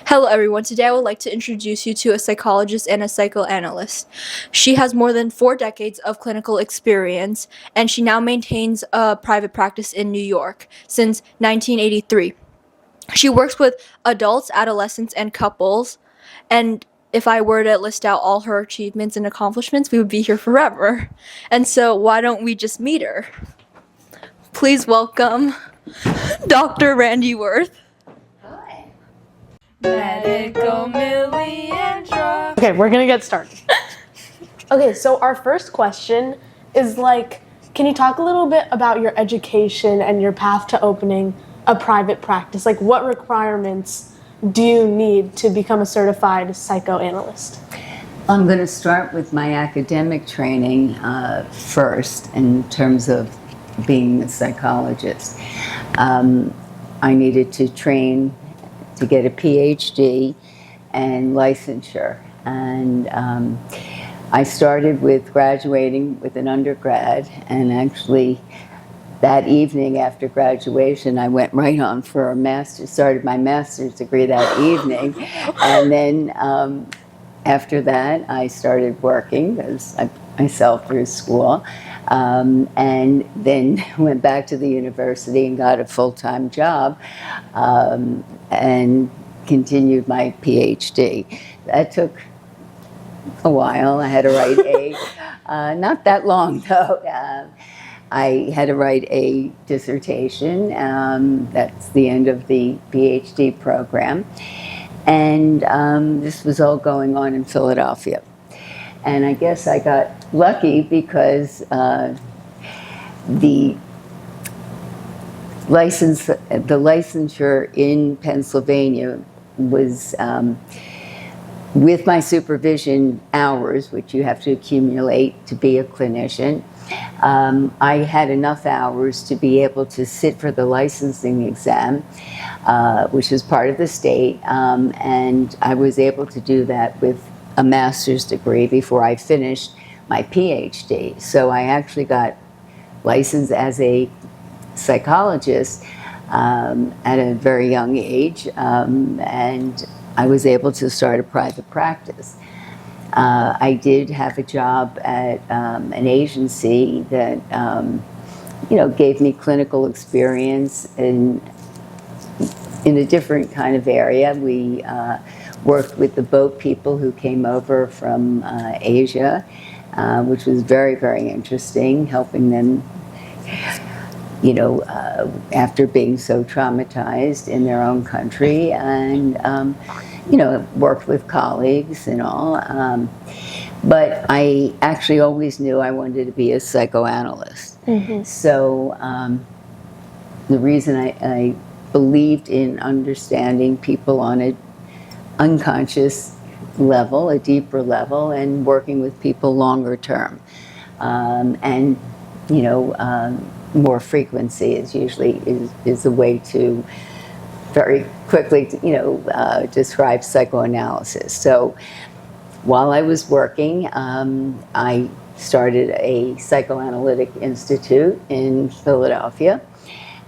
Hello everyone, today I would like to introduce you to a psychologist and a psychoanalyst. She has more than 4 decades of clinical experience, and she now maintains a private practice in New York since 1983. She works with adults, adolescents, and couples, and if I were to list out all her achievements and accomplishments, we would be here forever. And so why don't we just meet her? Please welcome Dr. Randi Wirth. Let it go, Millie and draw. Okay, we're gonna get started. Okay, so our first question is can you talk a little bit about your education and your path to opening a private practice? Like, what requirements do you need to become a certified psychoanalyst? I'm going to start with my academic training first in terms of being a psychologist. I needed to train to get a PhD and licensure. And I started with graduating with an undergrad, and actually that evening after graduation I went right on for a master's, started my master's degree that evening. And then after that I started working because I myself through school, and then went back to the university and got a full-time job, and continued my PhD. That took a while. I had to write not that long though. I had to write a dissertation. That's the end of the PhD program. And this was all going on in Philadelphia. And I guess I got lucky because the licensure in Pennsylvania was with my supervision hours, which you have to accumulate to be a clinician. I had enough hours to be able to sit for the licensing exam, which is part of the state, and I was able to do that with a master's degree before I finished my PhD. So I actually got licensed as a psychologist at a very young age, and I was able to start a private practice. I did have a job at an agency that gave me clinical experience in a different kind of area. We worked with the boat people who came over from Asia, which was very, very interesting, helping them, after being so traumatized in their own country, and worked with colleagues and all. But I actually always knew I wanted to be a psychoanalyst. Mm-hmm. So the reason I believed in understanding people on an unconscious level, a deeper level, and working with people longer term. And more frequency is usually is a way to very quickly describe psychoanalysis. So while I was working, I started a psychoanalytic institute in Philadelphia.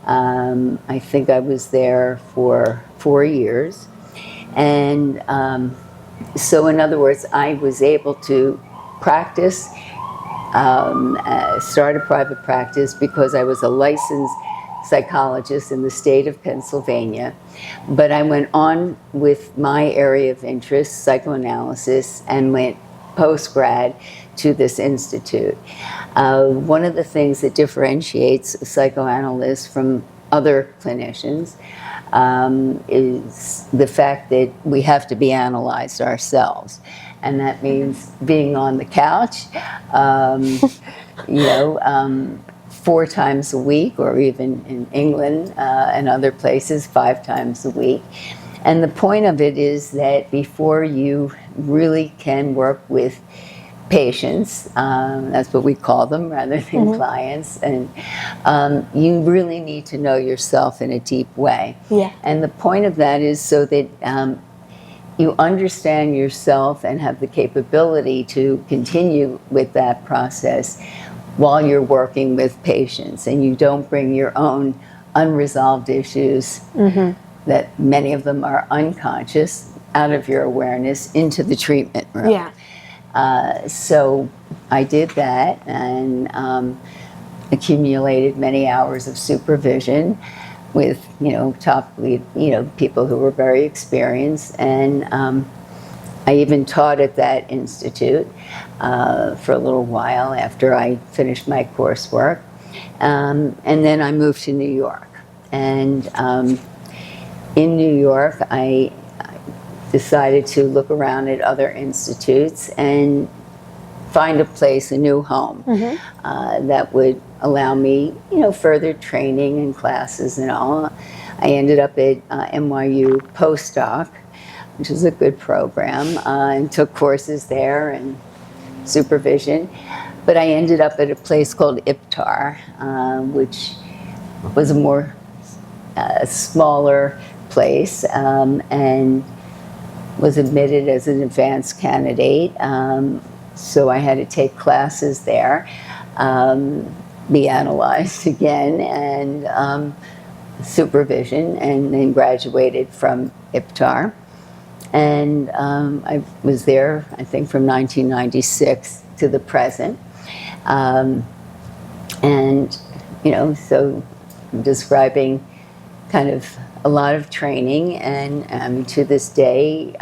I think I was there for 4 years. And so in other words, I was able to practice, start a private practice because I was a licensed psychologist in the state of Pennsylvania. But I went on with my area of interest, psychoanalysis, and went post-grad to this institute. One of the things that differentiates a psychoanalyst from other clinicians is the fact that we have to be analyzed ourselves. And that means being on the couch, 4 times a week, or even in England and other places, 5 times a week. And the point of it is that before you really can work with patients, that's what we call them rather than mm-hmm. clients, and you really need to know yourself in a deep way. Yeah. And the point of that is so that you understand yourself and have the capability to continue with that process while you're working with patients, and you don't bring your own unresolved issues mm-hmm. that many of them are unconscious, out of your awareness into the treatment room. Yeah. So I did that and accumulated many hours of supervision with, top lead, people who were very experienced. And I even taught at that institute for a little while after I finished my coursework. And then I moved to New York. And in New York, I decided to look around at other institutes and find a place, a new home, that would allow me, further training and classes and all. I ended up at NYU postdoc, which is a good program, and took courses there and supervision. But I ended up at a place called IPTAR, which was a more smaller place, and was admitted as an advanced candidate. So I had to take classes there, be analyzed again, and supervision, and then graduated from IPTAR. And I was there, I think, from 1996 to the present. And, so I'm describing kind of a lot of training, and to this day,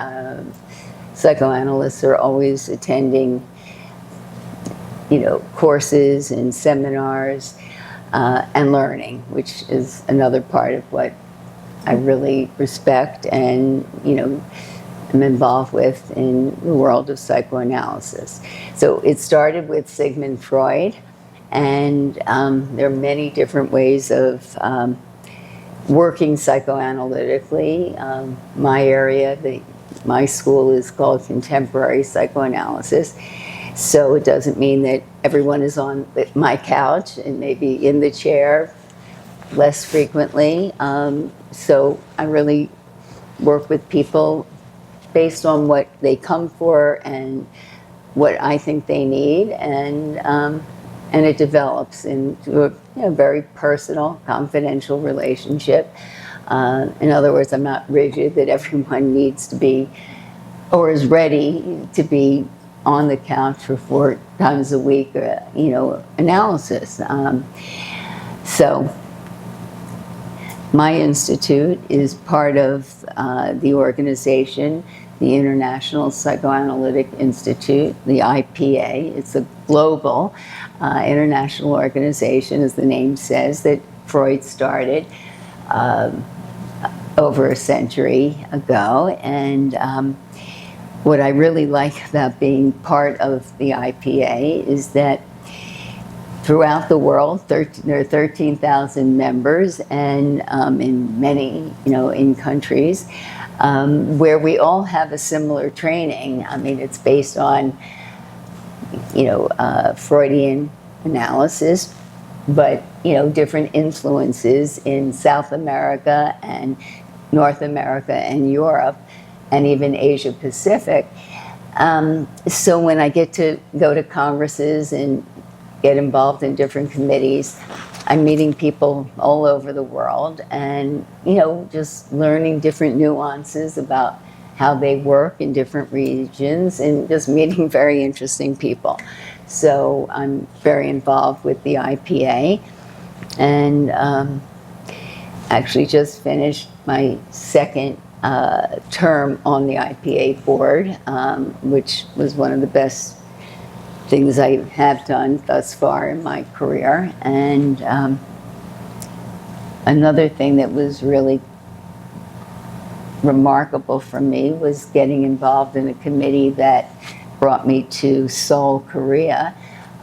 psychoanalysts are always attending, courses and seminars, and learning, which is another part of what I really respect and, am involved with in the world of psychoanalysis. So it started with Sigmund Freud, and there are many different ways of working psychoanalytically. My area, my school is called contemporary psychoanalysis. So it doesn't mean that everyone is on my couch and maybe in the chair less frequently. So I really work with people based on what they come for and what I think they need, and it develops into a very personal, confidential relationship. In other words, I'm not rigid that everyone needs to be or is ready to be on the couch for 4 times a week, analysis. So my institute is part of the organization, the International Psychoanalytic Institute, the IPA. It's a global international organization, as the name says, that Freud started over a century ago. And what I really like about being part of the IPA is that throughout the world, there are 13,000 members, and in many, in countries, where we all have a similar training. I mean, it's based on, Freudian analysis, but, different influences in South America and North America and Europe, and even Asia Pacific. So when I get to go to congresses and get involved in different committees, I'm meeting people all over the world, and just learning different nuances about how they work in different regions, and just meeting very interesting people. So I'm very involved with the IPA, and actually just finished my second term on the IPA board, which was one of the best things I have done thus far in my career. And another thing that was really remarkable for me was getting involved in a committee that brought me to Seoul, Korea,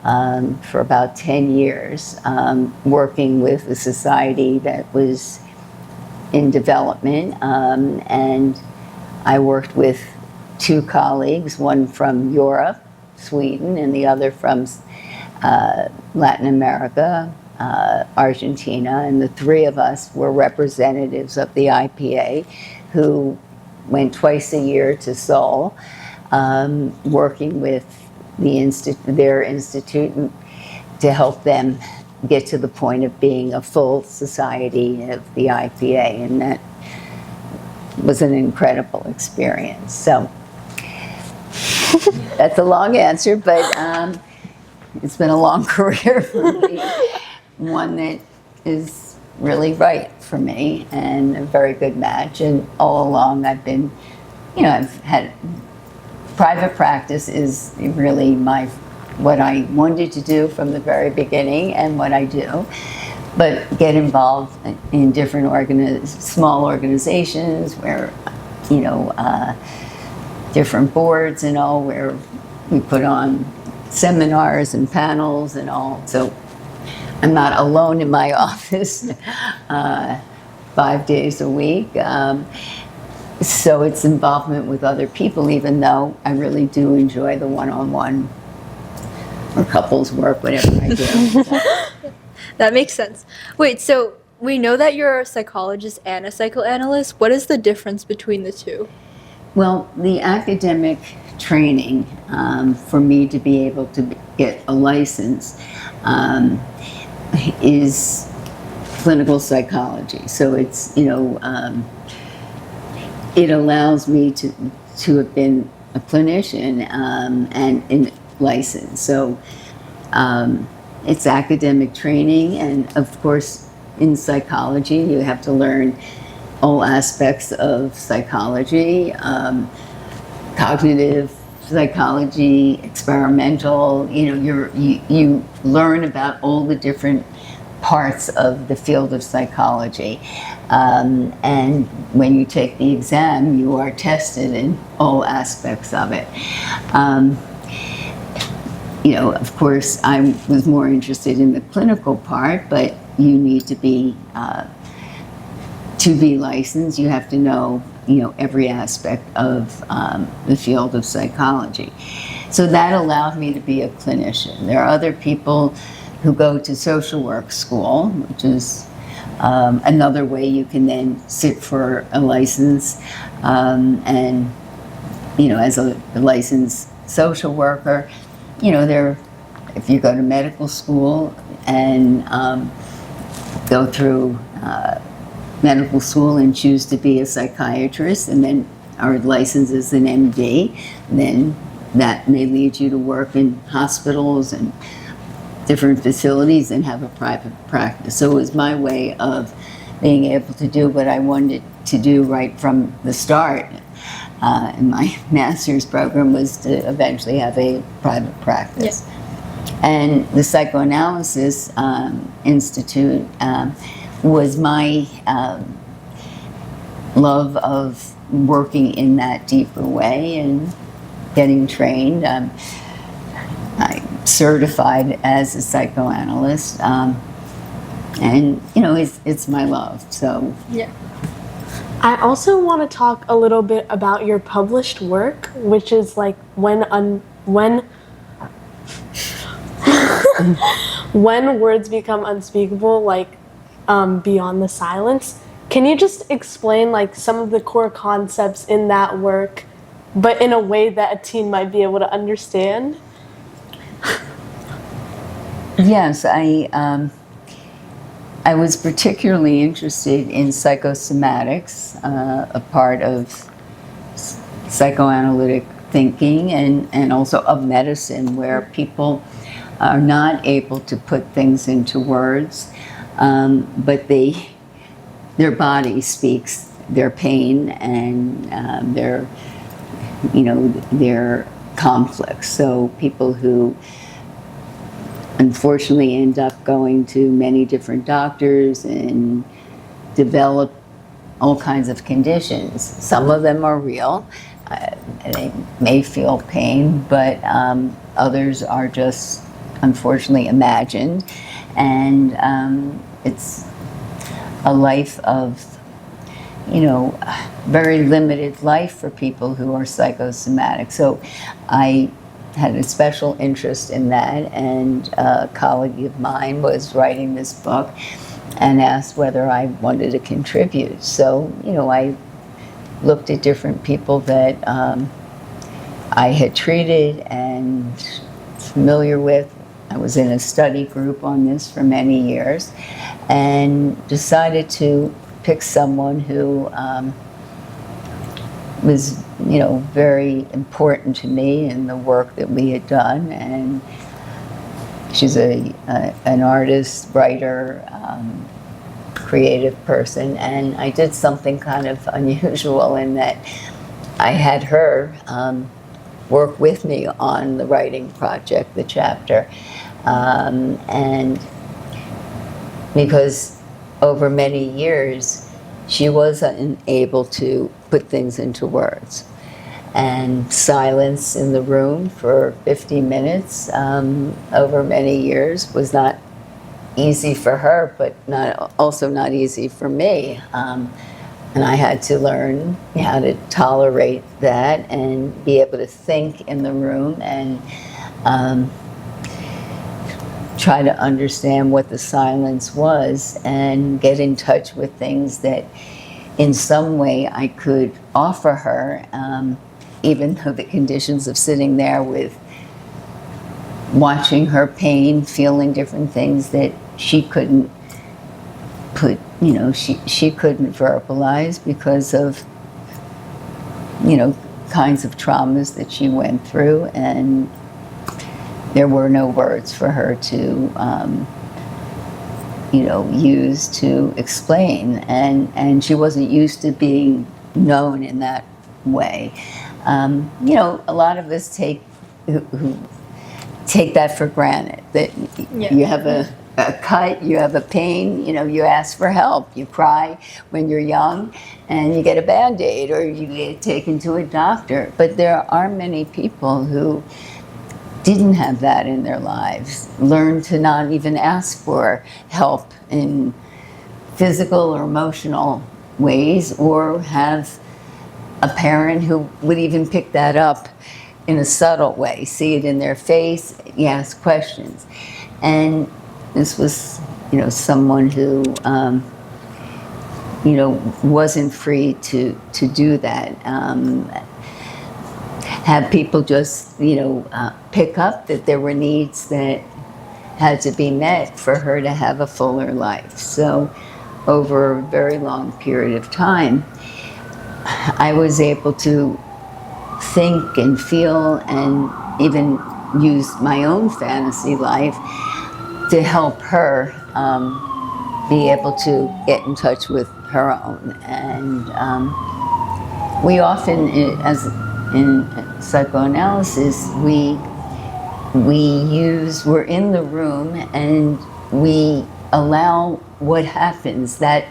for about 10 years, working with a society that was in development. And I worked with 2 colleagues, one from Europe, Sweden, and the other from Latin America, Argentina, and the 3 of us were representatives of the IPA who went twice a year to Seoul, working with their institute to help them get to the point of being a full society of the IPA. And that was an incredible experience. So that's a long answer, but it's been a long career for me, one that is really right for me and a very good match. And all along I've been, I've had private practice is really what I wanted to do from the very beginning and what I do. But get involved in different small organizations where, different boards and all, where we put on seminars and panels and all. So I'm not alone in my office 5 days a week. So it's involvement with other people, even though I really do enjoy the one-on-one or couples work, whatever I do. That makes sense. Wait, so we know that you're a psychologist and a psychoanalyst. What is the difference between the two? Well, the academic training for me to be able to get a license is clinical psychology. So it's, it allows me to have been a clinician and licensed. So it's academic training, and of course in psychology you have to learn all aspects of psychology, cognitive psychology, experimental. You learn about all the different parts of the field of psychology, and when you take the exam you are tested in all aspects of it. Of course, I was more interested in the clinical part, but you need to be licensed. You have to know, every aspect of the field of psychology. So that allowed me to be a clinician. There are other people who go to social work school, which is another way you can then sit for a license, and as a licensed social worker. If you go to medical school and go through medical school and choose to be a psychiatrist and then are licensed as an MD, then that may lead you to work in hospitals and different facilities and have a private practice. So it was my way of being able to do what I wanted to do right from the start. And my master's program was to eventually have a private practice. Yeah. And the Psychoanalysis Institute was my love of working in that deeper way and getting trained. I'm certified as a psychoanalyst, and it's my love. So yeah. I also want to talk a little bit about your published work, which is like when words become unspeakable, like beyond the silence. Can you just explain like some of the core concepts in that work, but in a way that a teen might be able to understand? Yes, I was particularly interested in psychosomatics, a part of psychoanalytic thinking, and also of medicine, where people are not able to put things into words, but their body speaks their pain and their conflicts. So people who unfortunately end up going to many different doctors and develop all kinds of conditions. Some of them are real. They may feel pain, but others are just unfortunately imagined. And it's a life of, very limited life for people who are psychosomatic. So I had a special interest in that, and a colleague of mine was writing this book and asked whether I wanted to contribute. So, I looked at different people that I had treated and familiar with. I was in a study group on this for many years and decided to pick someone who was, you know, very important to me in the work that we had done. And she's an artist, writer, creative person. And I did something kind of unusual in that I had her work with me on the writing project, the chapter. And because over many years, she wasn't able to put things into words. And silence in the room for 50 minutes over many years was not easy for her, but also not easy for me. And I had to learn how to tolerate that and be able to think in the room and try to understand what the silence was and get in touch with things that in some way I could offer her, even though the conditions of sitting there with watching her pain, feeling different things that she couldn't put, you know, she couldn't verbalize because of, you know, kinds of traumas that she went through, and there were no words for her to, you know, use to explain, and she wasn't used to being known in that way. You know, a lot of us take that for granted, that you have a cut, you have a pain, you know, you ask for help, you cry when you're young, and you get a Band-Aid or you get taken to a doctor. But there are many people who didn't have that in their lives, learned to not even ask for help in physical or emotional ways, or have a parent who would even pick that up in a subtle way, see it in their face, you ask questions. And this was, you know, someone who, you know, wasn't free to do that. Have people just, you know, pick up that there were needs that had to be met for her to have a fuller life. So over a very long period of time, I was able to think and feel and even use my own fantasy life to help her be able to get in touch with her own. And we often, as in psychoanalysis, we're in the room and we allow what happens that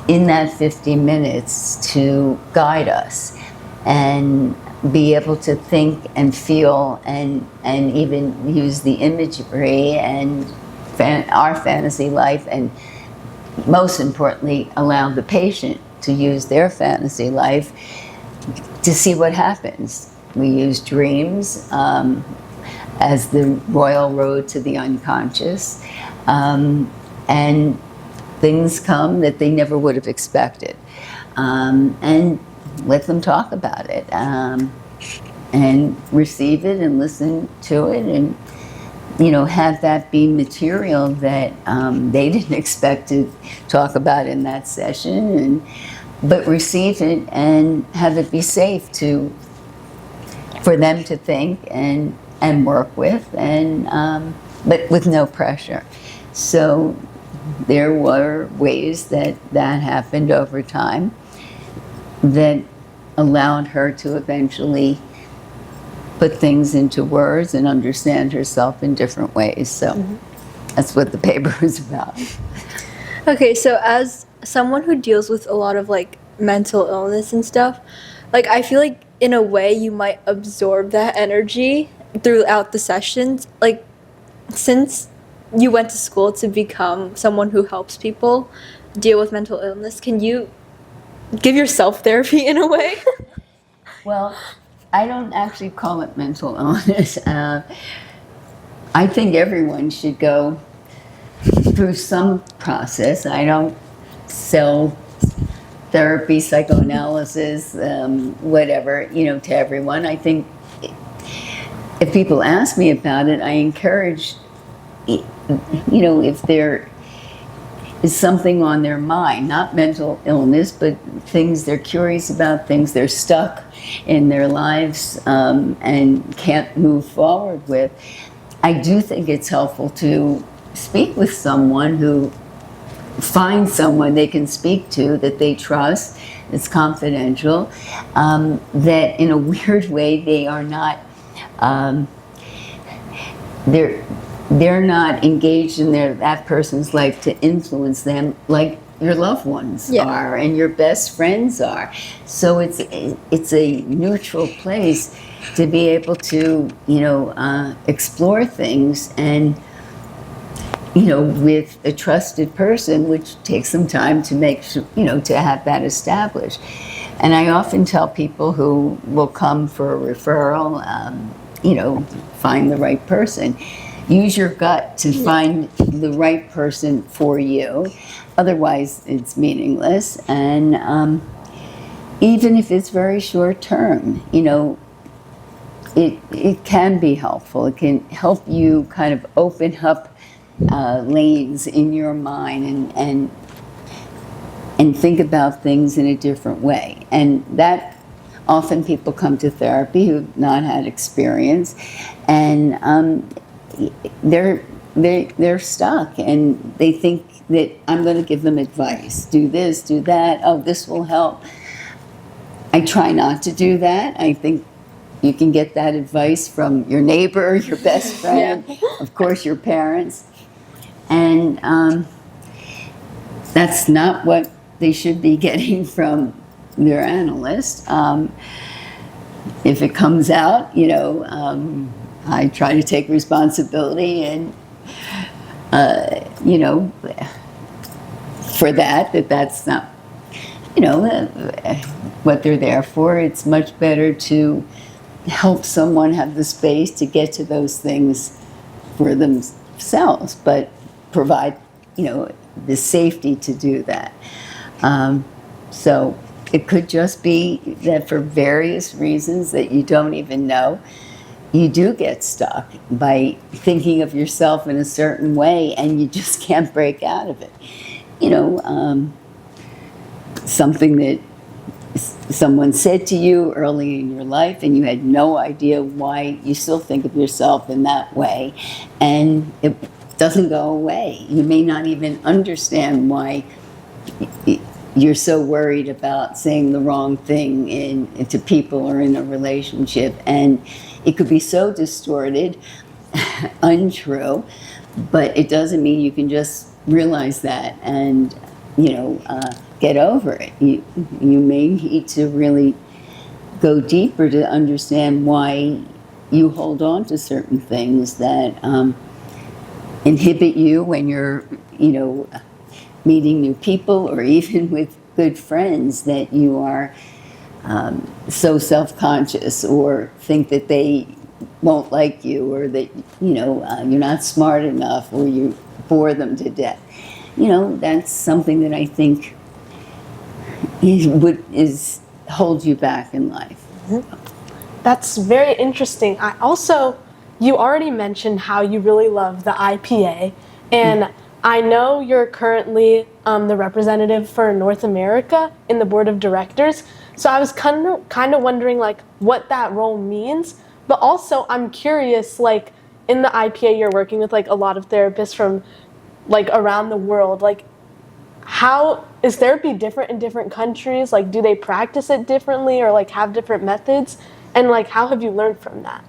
in that 50 minutes to guide us and be able to think and feel and even use the imagery and our fantasy life, and most importantly, allow the patient to use their fantasy life to see what happens. We use dreams as the royal road to the unconscious, and things come that they never would have expected, and let them talk about it, and receive it and listen to it, and, you know, have that be material that they didn't expect to talk about in that session, but receive it and have it be safe for them to think and work with, and but with no pressure. So there were ways that happened over time that allowed her to eventually put things into words and understand herself in different ways. So that's what the paper is about. Okay, so as someone who deals with a lot of like mental illness and stuff, like I feel like in a way you might absorb that energy throughout the sessions. Like, since you went to school to become someone who helps people deal with mental illness, can you give yourself therapy in a way? Well, I don't actually call it mental illness. I think everyone should go through some process. I don't sell therapy, psychoanalysis, whatever, you know, to everyone. I think if people ask me about it, I encourage, you know, if they're is something on their mind, not mental illness, but things they're curious about, things they're stuck in their lives and can't move forward with. I do think it's helpful to speak with someone who find someone they can speak to that they trust, it's confidential, that in a weird way they are not, they're not engaged in that person's life to influence them like your loved ones are and your best friends are. So it's a neutral place to be able to, explore things and, with a trusted person, which takes some time to make sure, to have that established. And I often tell people who will come for a referral, find the right person. Use your gut to find the right person for you. Otherwise, it's meaningless. And even if it's very short term, it can be helpful. It can help you kind of open up lanes in your mind and think about things in a different way. And that often people come to therapy who've not had experience, and they're stuck, and they think that I'm going to give them advice. Do this, do that. Oh, this will help. I try not to do that. I think you can get that advice from your neighbor, your best friend, of course, your parents. And that's not what they should be getting from their analyst. If it comes out, I try to take responsibility and, for that's not, what they're there for. It's much better to help someone have the space to get to those things for themselves, but provide, the safety to do that. So it could just be that for various reasons that you don't even know, you do get stuck by thinking of yourself in a certain way and you just can't break out of it. Something that someone said to you early in your life and you had no idea why you still think of yourself in that way, and it doesn't go away. You may not even understand why you're so worried about saying the wrong thing to people or in a relationship, and it could be so distorted, untrue, but it doesn't mean you can just realize that and get over it. You may need to really go deeper to understand why you hold on to certain things that inhibit you when you're meeting new people, or even with good friends, that you are so self-conscious or think that they won't like you, or that you're not smart enough, or you bore them to death. That's something that I think holds you back in life. That's very interesting. You already mentioned how you really love the IPA, and I know you're currently the representative for North America in the board of directors. So I was kind of wondering what that role means, but also I'm curious, in the IPA you're working with a lot of therapists from around the world. How is therapy different in different countries? Do they practice it differently, or have different methods? And how have you learned from that?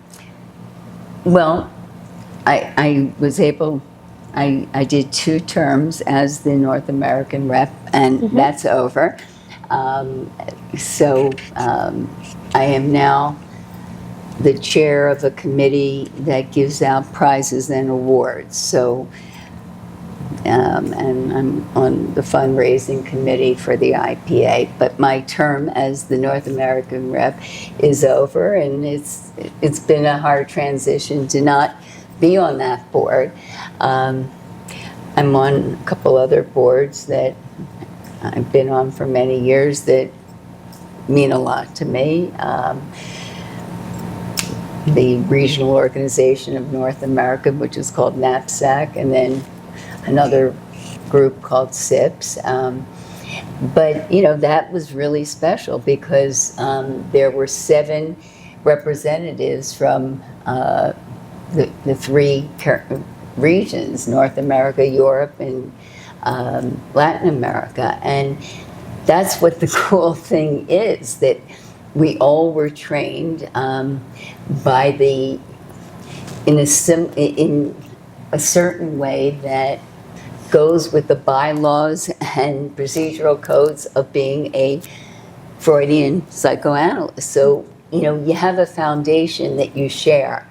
Well, I did 2 terms as the North American rep, and that's over. So I am now the chair of a committee that gives out prizes and awards. So, and I'm on the fundraising committee for the IPA, but my term as the North American rep is over, and it's been a hard transition to not be on that board. I'm on a couple other boards that I've been on for many years that mean a lot to me. The Regional Organization of North America, which is called NAPSAC, and then another group called SIPS. But, that was really special because there were 7 representatives from the 3 regions, North America, Europe, and Latin America. And that's what the cool thing is, that we all were trained by in a certain way that goes with the bylaws and procedural codes of being a Freudian psychoanalyst. So, you have a foundation that you share.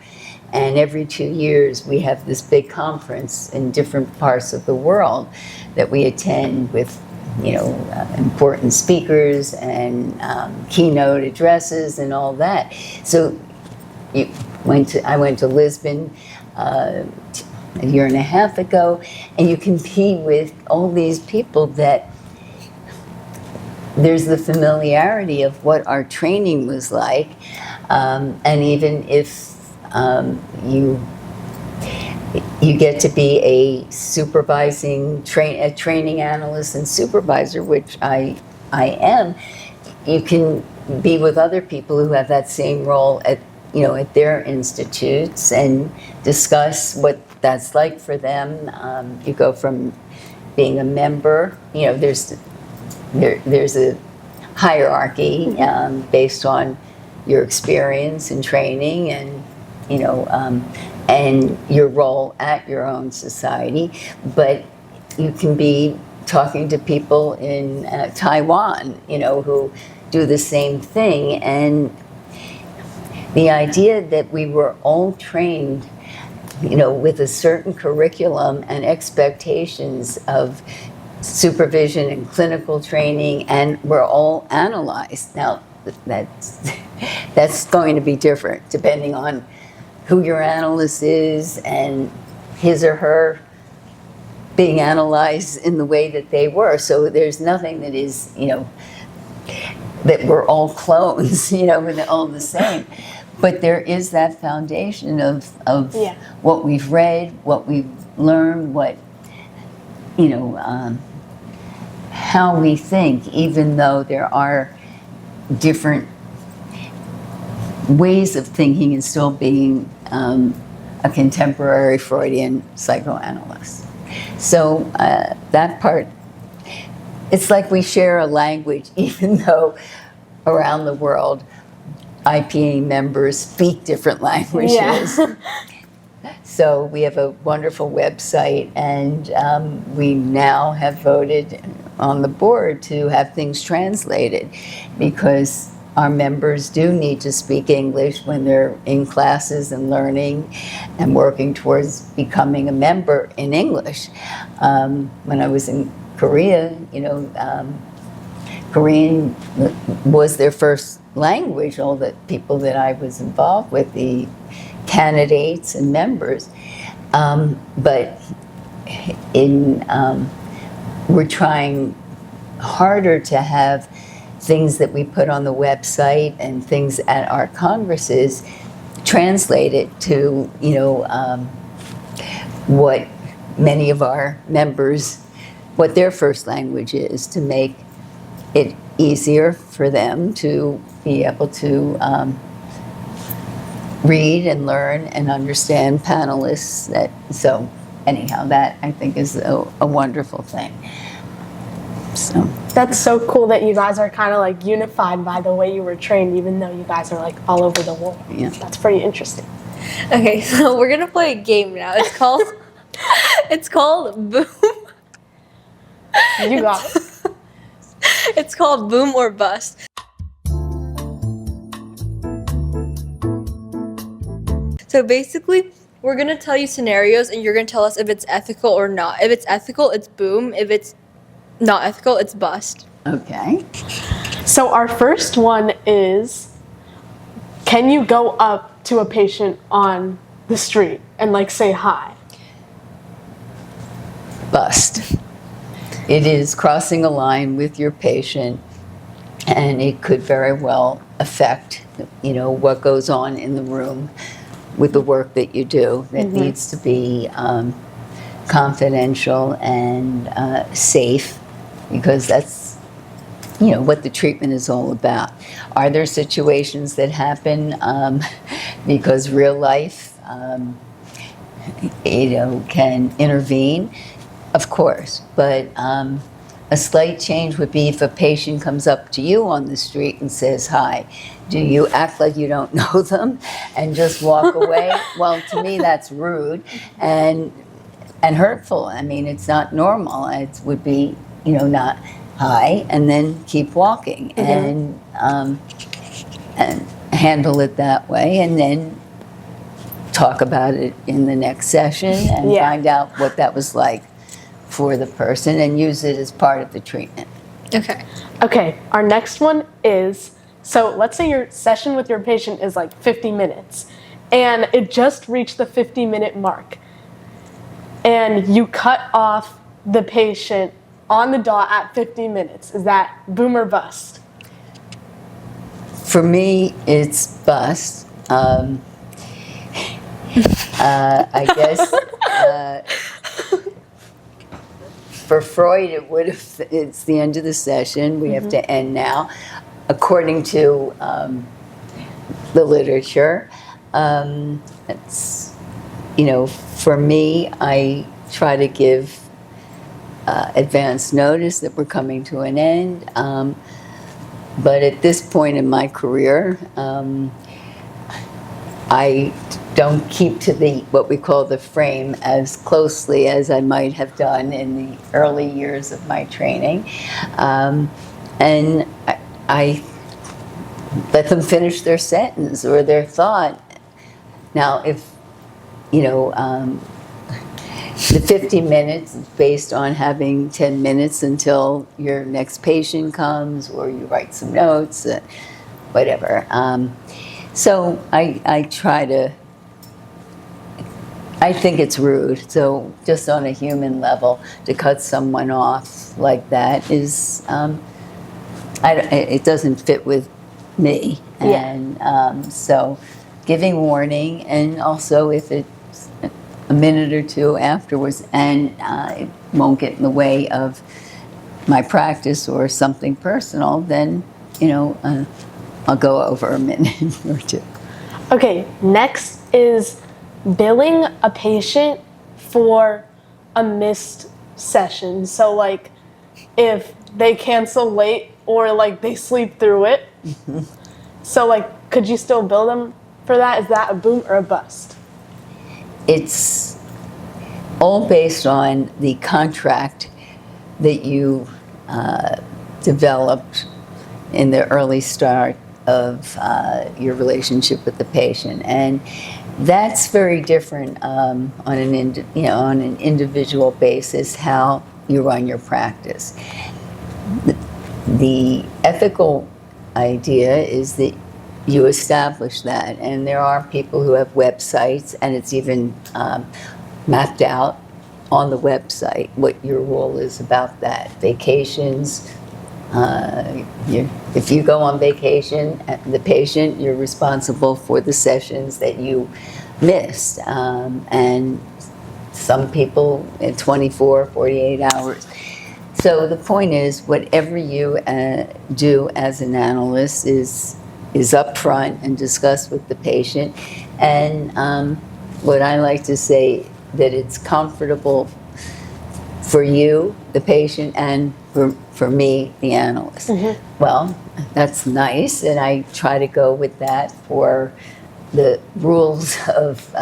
And every 2 years, we have this big conference in different parts of the world that we attend with, important speakers and keynote addresses and all that. So I went to Lisbon a year and a half ago, and you can be with all these people that there's the familiarity of what our training was like, and even if you get to be a training analyst and supervisor, which I am, you can be with other people who have that same role at their institutes and discuss what that's like for them. You go from being a member, there's a hierarchy based on your experience and training and and your role at your own society, but you can be talking to people in Taiwan, who do the same thing. And the idea that we were all trained, with a certain curriculum and expectations of supervision and clinical training, and we're all analyzed. Now, that's going to be different depending on who your analyst is and his or her being analyzed in the way that they were. So there's nothing that is, that we're all clones, we're all the same. But there is that foundation of what we've read, what we've learned, what, how we think, even though there are different ways of thinking and still being a contemporary Freudian psychoanalyst. So that part, it's like we share a language, even though around the world IPA members speak different languages. Yeah. So we have a wonderful website, and we now have voted on the board to have things translated, because our members do need to speak English when they're in classes and learning and working towards becoming a member in English. When I was in Korea, Korean was their first language, all the people that I was involved with, the candidates and members. But we're trying harder to have things that we put on the website and things at our congresses translated to, what many of our members, what their first language is, to make it easier for them to be able to read and learn and understand panelists. So anyhow, that I think is a wonderful thing. So that's so cool that you guys are kind of like unified by the way you were trained, even though you guys are like all over the world. Yeah. That's pretty interesting. Okay, so we're gonna play a game now. It's called Boom. You got it. It's called Boom or Bust. So basically, we're gonna tell you scenarios, and you're gonna tell us if it's ethical or not. If it's ethical, it's boom. If it's not ethical, it's bust. Okay. So our first one is, can you go up to a patient on the street and like say hi? Bust. It is crossing a line with your patient, and it could very well affect, what goes on in the room with the work that you do. That needs to be confidential and safe, because that's, what the treatment is all about. Are there situations that happen because real life, can intervene? Of course, but a slight change would be if a patient comes up to you on the street and says hi. Do you act like you don't know them and just walk away? Well, to me, that's rude and hurtful. I mean, it's not normal. It would be, not hi, and then keep walking and handle it that way, and then talk about it in the next session and find out what that was like for the person and use it as part of the treatment. Okay. Okay, our next one is, so let's say your session with your patient is like 50 minutes and it just reached the 50-minute mark and you cut off the patient on the dot at 50 minutes. Is that boom or bust? For me, it's bust. I guess for Freud, it's the end of the session. We have to end now, according to the literature. It's, for me, I try to give advance notice that we're coming to an end. But at this point in my career, I don't keep to what we call the frame as closely as I might have done in the early years of my training. And I let them finish their sentence or their thought. Now, if, the 50 minutes is based on having 10 minutes until your next patient comes, or you write some notes, whatever. So I try to, I think it's rude. So just on a human level, to cut someone off like that is, it doesn't fit with me. And so giving warning, and also if it's a minute or two afterwards and it won't get in the way of my practice or something personal, then, I'll go over a minute or two. Okay, next is billing a patient for a missed session. So like if they cancel late or like they sleep through it. So like, could you still bill them for that? Is that a boom or a bust? It's all based on the contract that you developed in the early start of your relationship with the patient, and that's very different on an individual basis how you run your practice. The ethical idea is that you establish that, and there are people who have websites, and it's even mapped out on the website what your role is about that. Vacations, if you go on vacation, the patient, you're responsible for the sessions that you missed, and some people in 24, 48 hours. So the point is, whatever you do as an analyst is upfront and discussed with the patient. And what I like to say, that it's comfortable for you, the patient, and for me, the analyst. Well, that's nice, and I try to go with that for the rules of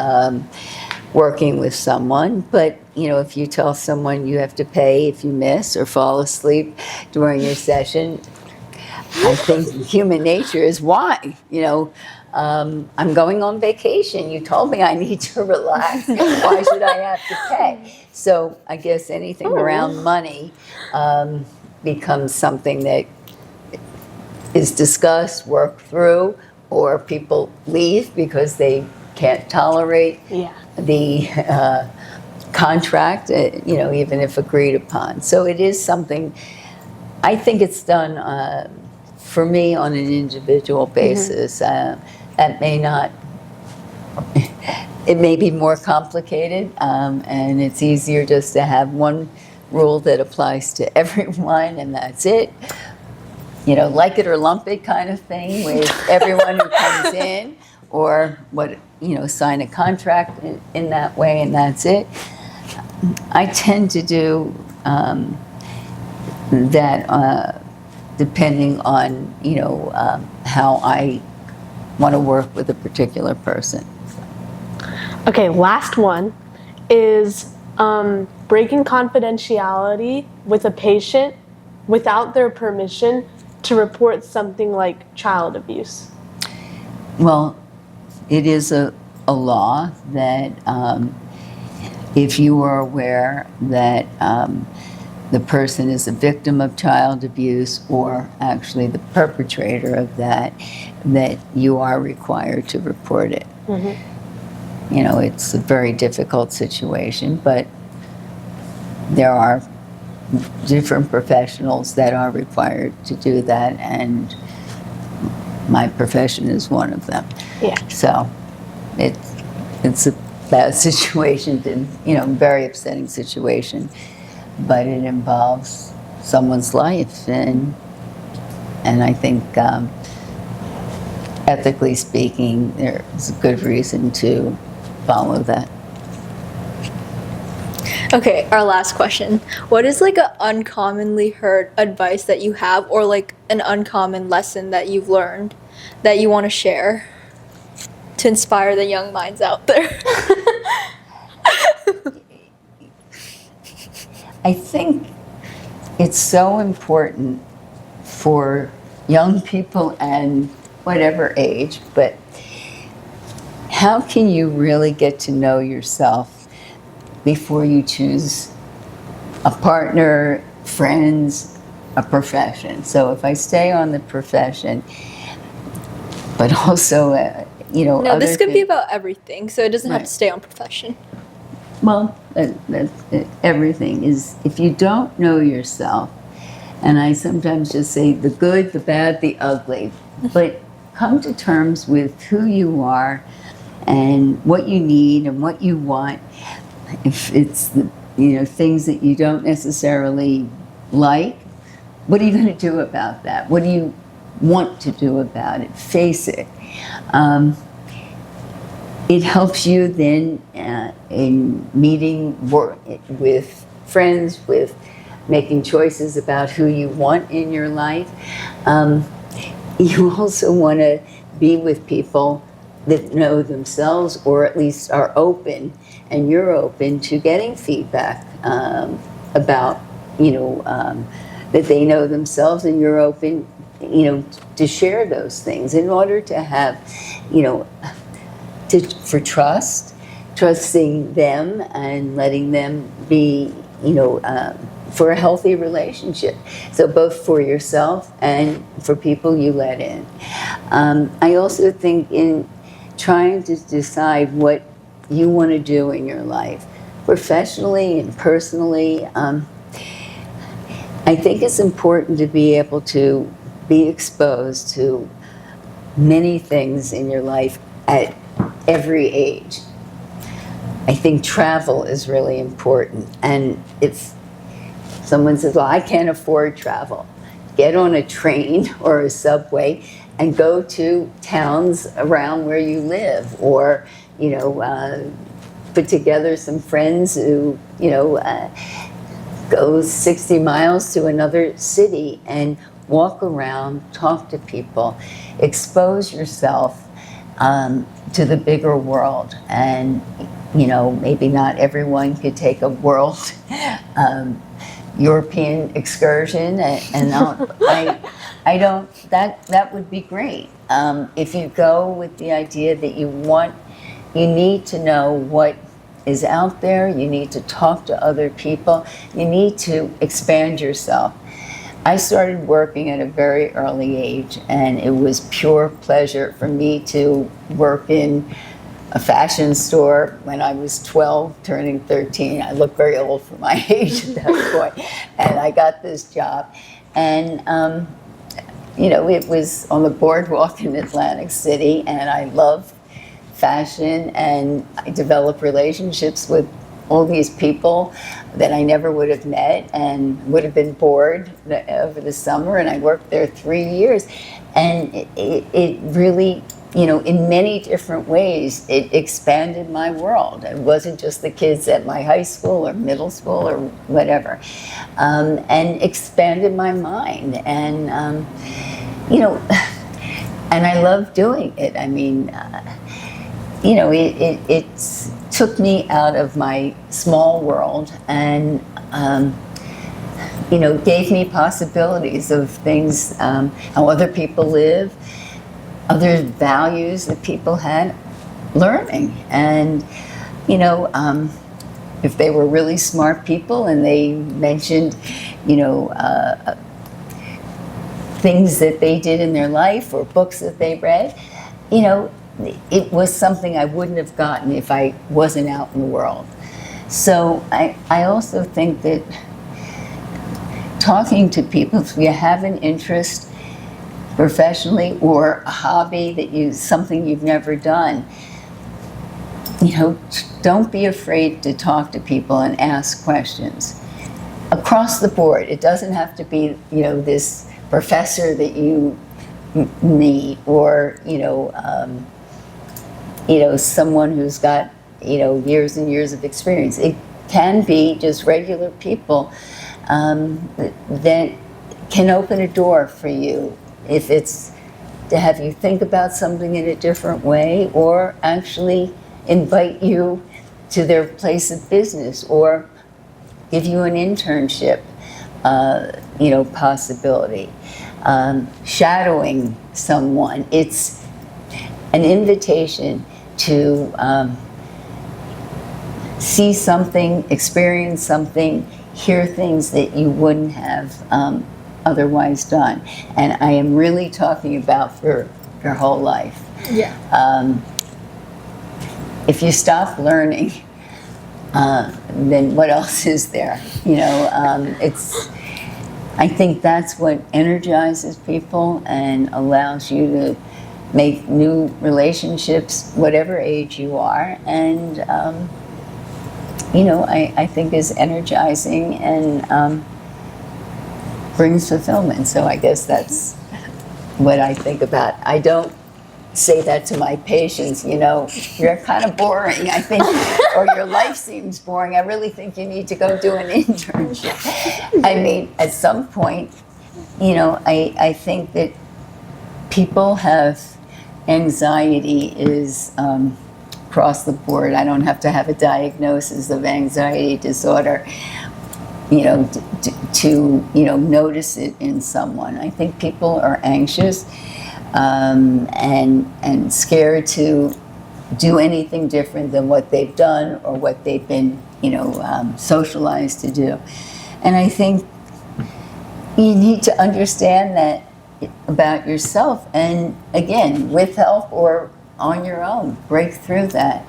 working with someone. But if you tell someone you have to pay if you miss or fall asleep during your session, I think human nature is why. I'm going on vacation. You told me I need to relax. Why should I have to pay? So I guess anything around money becomes something that is discussed, worked through, or people leave because they can't tolerate the contract, even if agreed upon. So it is something, I think it's done for me on an individual basis. That may not it may be more complicated, and it's easier just to have one rule that applies to everyone, and that's it. You know, like it or lump it kind of thing with everyone who comes in, or sign a contract in that way, and that's it. I tend to do that depending on how I want to work with a particular person. Okay, last one is breaking confidentiality with a patient without their permission to report something like child abuse. Well, it is a law that if you are aware that the person is a victim of child abuse, or actually the perpetrator of that you are required to report it. Mm-hmm. You know, it's a very difficult situation, but there are different professionals that are required to do that, and my profession is one of them. Yeah. So it's a bad situation, very upsetting situation, but it involves someone's life, and I think ethically speaking, there's a good reason to follow that. Okay, our last question. What is like an uncommonly heard advice that you have, or like an uncommon lesson that you've learned that you want to share to inspire the young minds out there? I think it's so important for young people and whatever age, but how can you really get to know yourself before you choose a partner, friends, a profession? So if I stay on the profession, but also, No, this could be things. about everything, so it doesn't have Right. to stay on profession. Well, everything is, if you don't know yourself, and I sometimes just say the good, the bad, the ugly, but come to terms with who you are and what you need and what you want. If it's things that you don't necessarily like, what are you going to do about that? What do you want to do about it? Face it. It helps you then in meeting with friends, with making choices about who you want in your life. You also want to be with people that know themselves, or at least are open, and you're open to getting feedback about, that they know themselves, and you're open, to share those things in order to have, for trusting them and letting them be, for a healthy relationship. So both for yourself and for people you let in. I also think in trying to decide what you want to do in your life, professionally and personally, I think it's important to be able to be exposed to many things in your life at every age. I think travel is really important, and if someone says, well, I can't afford travel, get on a train or a subway and go to towns around where you live, or put together some friends who go 60 miles to another city and walk around, talk to people, expose yourself to the bigger world. And maybe not everyone could take a world European excursion, and I don't. That would be great. If you go with the idea that you need to know what is out there. You need to talk to other people. You need to expand yourself. I started working at a very early age, and it was pure pleasure for me to work in a fashion store when I was 12, turning 13. I look very old for my age at that point. And I got this job. And, it was on the boardwalk in Atlantic City, and I loved fashion, and I developed relationships with all these people that I never would have met and would have been bored over the summer, and I worked there 3 years, and it really, you know, in many different ways, it expanded my world. It wasn't just the kids at my high school or middle school or whatever, and expanded my mind, and you know, and I love doing it. I mean, you know, it took me out of my small world and, you know, gave me possibilities of things, how other people live, other values that people had, learning. And, you know, if they were really smart people and they mentioned, you know, things that they did in their life or books that they read, you know, it was something I wouldn't have gotten if I wasn't out in the world. So I also think that talking to people, if you have an interest professionally or a hobby that something you've never done, you know, don't be afraid to talk to people and ask questions. Across the board, it doesn't have to be, you know, this professor that you meet, or, you know, someone who's got, you know, years and years of experience. It can be just regular people that can open a door for you, if it's to have you think about something in a different way, or actually invite you to their place of business, or give you an internship, you know, possibility. Shadowing someone, it's an invitation to see something, experience something, hear things that you wouldn't have otherwise done. And I am really talking about for your whole life. Yeah. If you stop learning, then what else is there? You know, I think that's what energizes people and allows you to make new relationships, whatever age you are, and you know, I think is energizing and brings fulfillment. So I guess that's what I think about. I don't say that to my patients, you know, you're kind of boring, I think, or your life seems boring. I really think you need to go do an internship. I mean, at some point, you know, I think that people have anxiety is across the board. I don't have to have a diagnosis of anxiety disorder, you know, to you know, notice it in someone. I think people are anxious and scared to do anything different than what they've done or what they've been, you know, socialized to do. And I think you need to understand that about yourself, and again, with help or on your own, break through that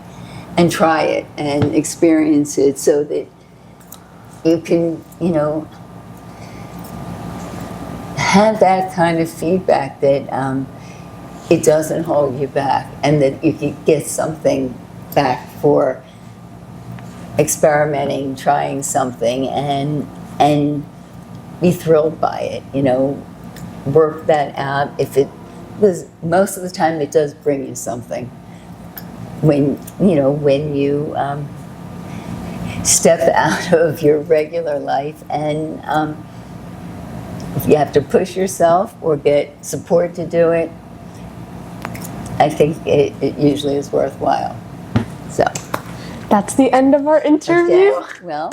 and try it and experience it, so that you can, you know, have that kind of feedback that it doesn't hold you back, and that you can get something back for experimenting, trying something, and be thrilled by it, you know, work that out. If it was, most of the time it does bring you something when, you know, when you step out of your regular life, and if you have to push yourself or get support to do it, I think it usually is worthwhile. So That's the end of our interview. okay, well.